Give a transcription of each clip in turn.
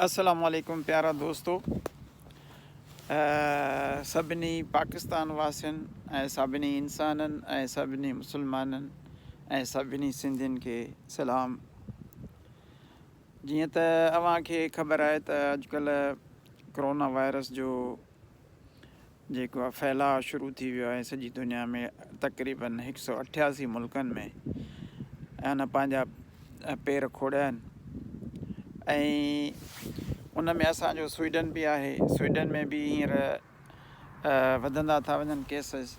अस्सलाम वालेकुम प्यारा दोस्तों। सभिनी पाकिस्तान वासियुनि ऐं सभिनी इंसाननि ऐं सभिनी मुस्लमाननि ऐं सभिनी सिंधियुनि खे सलाम। जीअं त अव्हांखे ख़बर आहे त अॼुकल्ह कोरोना वायरस जो जेको आहे फैलाव शुरू थी वियो आहे सॼी दुनिया में। तक़रीबन 188 मुल्कनि में हिन पंहिंजा पेर खोड़िया आहिनि ऐं उन में असांजो स्वीडन बि आहे। स्वीडन में बि हींअर वधंदा था वञनि केसिस,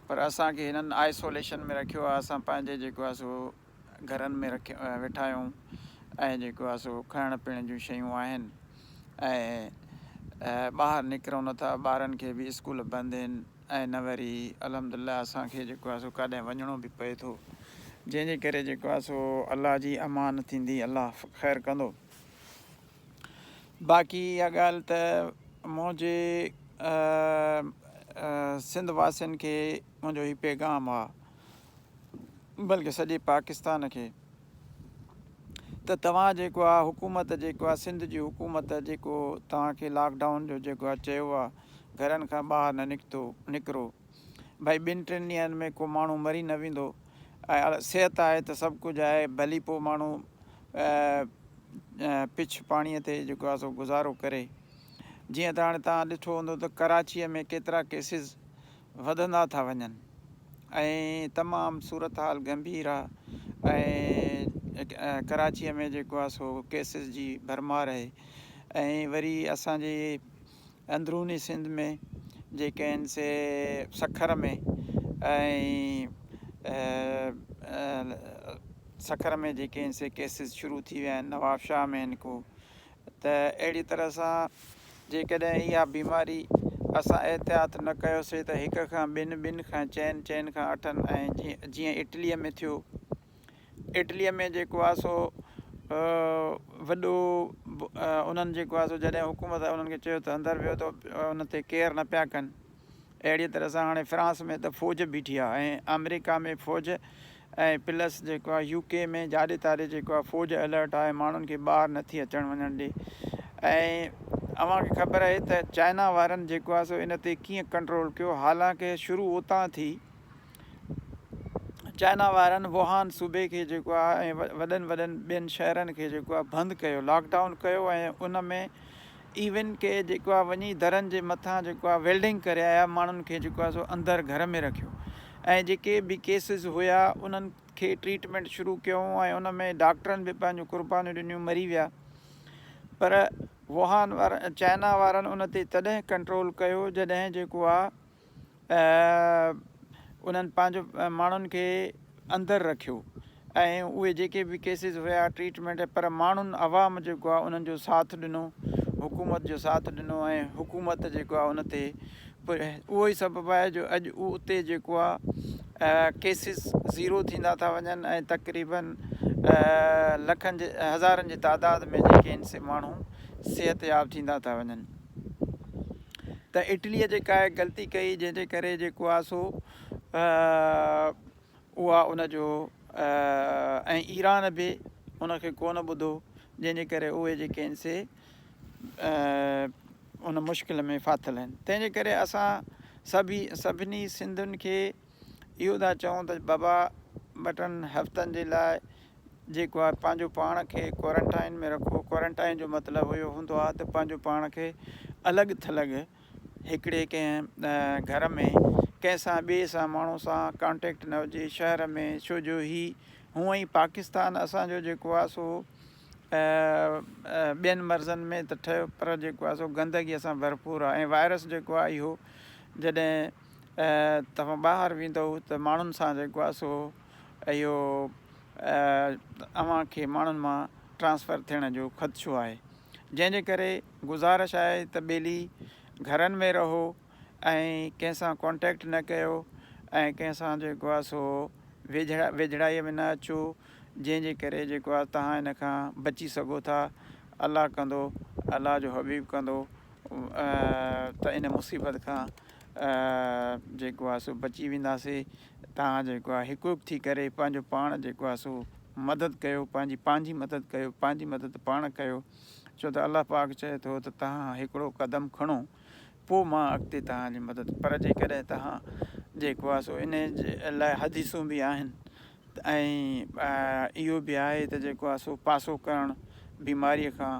पर असांखे हिननि आइसोलेशन में रखियो आहे। असां पंहिंजे जेको आहे सो घरनि में वेठा आहियूं ऐं जेको आहे सो खाइण पीअण जूं शयूं आहिनि ऐं ॿाहिरि निकिरूं नथा। ॿारनि खे बि स्कूल बंदि आहिनि ऐं न वरी अलहमदिल्ला असांखे जेको आहे सो काॾहें वञिणो बि पए थो, जंहिंजे करे जेको आहे सो अलाह जी अमान थींदी, अलाह ख़ैरु कंदो। बाक़ी इहा ॻाल्हि त मुंहिंजे सिंध वासियुनि खे मुंहिंजो हीउ पैगाम आहे, बल्कि सॼे पाकिस्तान खे, त तव्हां जेको आहे हुकूमत जेको आहे सिंध जी हुकूमत जेको तव्हांखे लॉकडाउन जो जेको आहे चयो आहे घरनि खां ॿाहिरि न निकिरो, भई 2-3 ॾींहंनि में को माण्हू मरी न वेंदो ऐं सिहत आहे त सभु कुझु आहे, भली पोइ माण्हू पिछ पाणीअ ते जेको आहे सो गुज़ारो करे। जीअं त हाणे तव्हां ॾिठो हूंदो त कराचीअ में केतिरा केसिस वधंदा था वञनि ऐं तमामु सूरत हाल गंभीर आहे ऐं कराचीअ में जेको आहे सो केसिस जी भरमार आहे। ऐं वरी असांजे अंदरूनी सिंध में जेके आहिनि से सखर में ऐं सखर में जेके आहिनि से केसिस शुरू थी विया आहिनि, नवाबशाह में आहिनि को। त अहिड़ी तरह सां जेकॾहिं इहा बीमारी असां एहतियात न कयोसीं त 1 खां 2 खां 4 खां 8 ऐं जीअं इटलीअ में थियो। इटलीअ में जेको आहे सो वॾो उन्हनि जेको आहे सो जॾहिं हुकूमत उन्हनि खे चयो त अंदरि वियो त उन ते केयर न पिया कनि। अहिड़ी तरह सां हाणे फ्रांस में त फ़ौज बीठी आहे ऐं अमेरिका में फ़ौज ऐं प्लस जेको आहे UK में जाॾे ताॾे जेको आहे फ़ौज अलर्ट आहे, माण्हुनि खे ॿाहिरि नथी अचणु वञणु ॾे। ऐं अव्हांखे ख़बर आहे त चाइना वारनि जेको आहे सो इन ते कीअं कंट्रोल कयो, हालांकि शुरू उतां थी। चाइना वारनि वुहान सूबे खे जेको आहे ऐं वॾनि ॿियनि शहरनि खे जेको आहे बंदि कयो, लॉकडाउन कयो ऐं उन में इवन के जेको आहे वञी दरनि जे मथां जेको आहे वेल्डिंग करे आया माण्हुनि खे जेको आहे सो अंदरि घर में रखियो ऐं जेके बि केसिस हुया उन्हनि खे ट्रीटमेंट शुरू कयूं ऐं उन में डॉक्टरनि बि पंहिंजूं कुर्बानियूं ॾिनियूं, मरी विया। पर वुहान चाइना वारनि उन ते तॾहिं कंट्रोल कयो जॾहिं जेको आहे उन्हनि पंहिंजो माण्हुनि खे अंदरि रखियो ऐं उहे जेके बि केसिस हुया ट्रीटमेंट, पर माण्हुनि अवाम जेको आहे उन्हनि जो साथ ॾिनो, हुकूमत जो साथ ॾिनो ऐं हुकूमत जेको आहे उन ते उहो ई सबबु आहे जो अॼु उते जेको आहे केसिस 0 थींदा था वञनि ऐं तक़रीबन लखनि जे हज़ारनि जी तादाद में जेके आहिनि से माण्हू सिहतयाब थींदा था वञनि। त इटलीअ जेका आहे ग़लती कई जंहिंजे करे जेको आहे सो उहा उनजो ऐं ईरान बि उनखे कोन ॿुधो, जंहिंजे करे उहे जेके आहिनि से उन मुश्किल में फाथल आहिनि। तंहिंजे करे असां सभिनी सिंधियुनि खे इहो था चऊं त बाबा 2 हफ़्तनि जे लाइ जेको आहे पंहिंजो पाण खे क्वारंटाइन में रखो। क्वारंटाइन जो मतिलबु इहो हूंदो आहे त पंहिंजो पाण खे अलॻि थलॻि हिकिड़े कंहिं घर में कंहिंसां ॿिए सां माण्हू सां कॉन्टेक्ट न हुजे शहर में, छो जो हूअं ई पाकिस्तान असांजो जेको आहे सो ॿियनि मर्ज़नि में त ठहियो पर जेको आहे सो गंदगीअ सां भरपूर आहे ऐं वायरस जेको आहे इहो जॾहिं तव्हां ॿाहिरि वेंदव त माण्हुनि सां जेको आहे सो इहो अव्हांखे माण्हुनि मां ट्रांसफ़र थियण जो ख़दशो आहे। जंहिंजे करे गुज़ारिश आहे त ॿेली घरनि में रहो ऐं कंहिंसां कॉन्टेक्ट न कयो ऐं कंहिंसां जेको आहे सो वेझड़ाईअ में न अचो, जंहिंजे करे जेको आहे तव्हां इन खां बची सघो था। अलाह कंदो, अलाह जो हबीब कंदो त इन मुसीबत खां जेको आहे सो बची वेंदासीं। तव्हां जेको आहे हिकु थी करे पंहिंजो पाण जेको आहे सो मदद कयो, पंहिंजी मदद कयो, पंहिंजी मदद पाण कयो, छो त अलाह पाक चए थो त तव्हां हिकिड़ो क़दम खणो पोइ मां अॻिते तव्हांजी मदद। पर जेकॾहिं तव्हां जेको आहे सो इन जे लाइ हदीसूं बि आहिनि ऐं इहो बि आहे त जेको आहे सो पासो करणु बीमारीअ खां।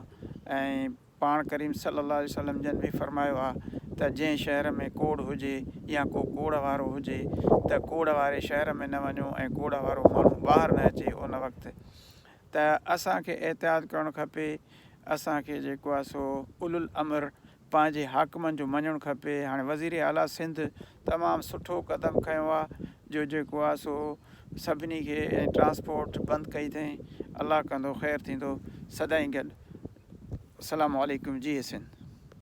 ऐं पाण करीम सल्लल्लाहु अलैहि वसल्लम जन बि फरमायो आहे त जंहिं शहर में कोड़ हुजे या को कोड़ वारो हुजे त कोड़ वारे शहर में न वञो ऐं कोड़ वारो माण्हू ॿाहिरि न अचे उन वक़्तु। त असांखे एहतियात करणु खपे। असांखे जेको आहे सो उलुल अमर पंहिंजे हाकिमनि जो मञणु खपे। हाणे वज़ीर आला सिंध तमामु सुठो क़दम खयों आहे जो जेको आहे सो सभिनी खे ट्रांसपोर्ट बंदि कई अथई। अलाह कंदो ख़ैरु थींदो। सदाईं गॾु। अस्सलामु अलैकुम जी सिंध।